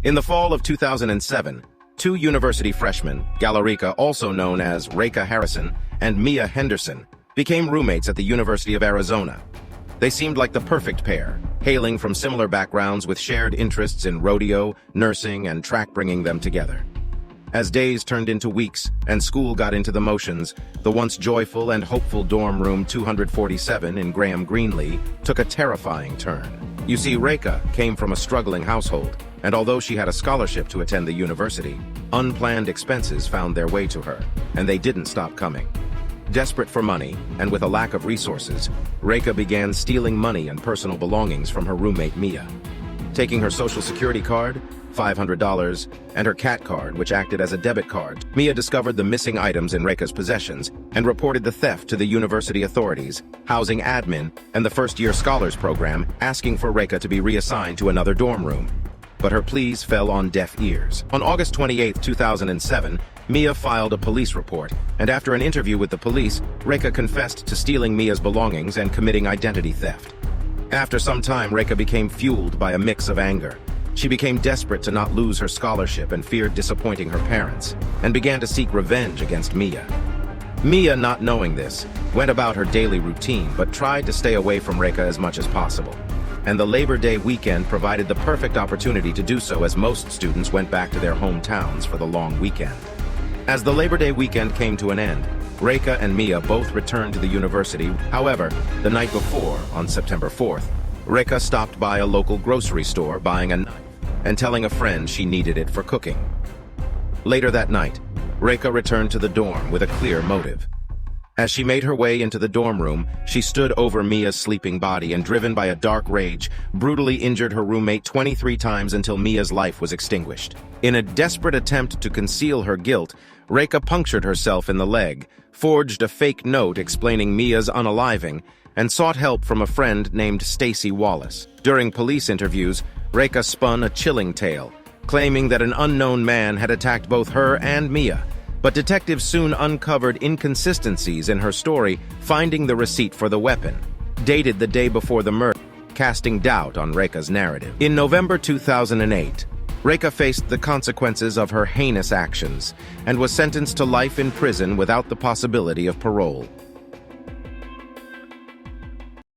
In the fall of 2007, two university freshmen, Galareka, also known as Galareka Harrison, and Mia Henderson, became roommates at the University of Arizona. They seemed like the perfect pair, hailing from similar backgrounds with shared interests in rodeo, nursing, and track, bringing them together. As days turned into weeks and school got into the motions, the once joyful and hopeful dorm room 247 in Graham Greenlee took a terrifying turn. You see, Galareka came from a struggling household, and although she had a scholarship to attend the university, unplanned expenses found their way to her, and they didn't stop coming. Desperate for money, and with a lack of resources, Galareka began stealing money and personal belongings from her roommate Mia. Taking her social security card, $500, and her cat card, which acted as a debit card, Mia discovered the missing items in Galareka's possessions and reported the theft to the university authorities, housing admin, and the first-year scholars program, asking for Galareka to be reassigned to another dorm room. But her pleas fell on deaf ears. On August 28, 2007, Mia filed a police report, and after an interview with the police, Galareka confessed to stealing Mia's belongings and committing identity theft. After some time, Galareka became fueled by a mix of anger. She became desperate to not lose her scholarship and feared disappointing her parents, and began to seek revenge against Mia. Mia, not knowing this, went about her daily routine but tried to stay away from Galareka as much as possible. And the Labor Day weekend provided the perfect opportunity to do so, as most students went back to their hometowns for the long weekend. As the Labor Day weekend came to an end, Galareka and Mia both returned to the university. However, the night before, on September 4th, Galareka stopped by a local grocery store buying a knife and telling a friend she needed it for cooking. Later that night, Galareka returned to the dorm with a clear motive. As she made her way into the dorm room, she stood over Mia's sleeping body and, driven by a dark rage, brutally injured her roommate 23 times until Mia's life was extinguished. In a desperate attempt to conceal her guilt, Galareka punctured herself in the leg, forged a fake note explaining Mia's unaliving, and sought help from a friend named Stacy Wallace. During police interviews, Galareka spun a chilling tale, claiming that an unknown man had attacked both her and Mia. But detectives soon uncovered inconsistencies in her story, finding the receipt for the weapon, dated the day before the murder, casting doubt on Galareka's narrative. In November 2008, Galareka faced the consequences of her heinous actions and was sentenced to life in prison without the possibility of parole.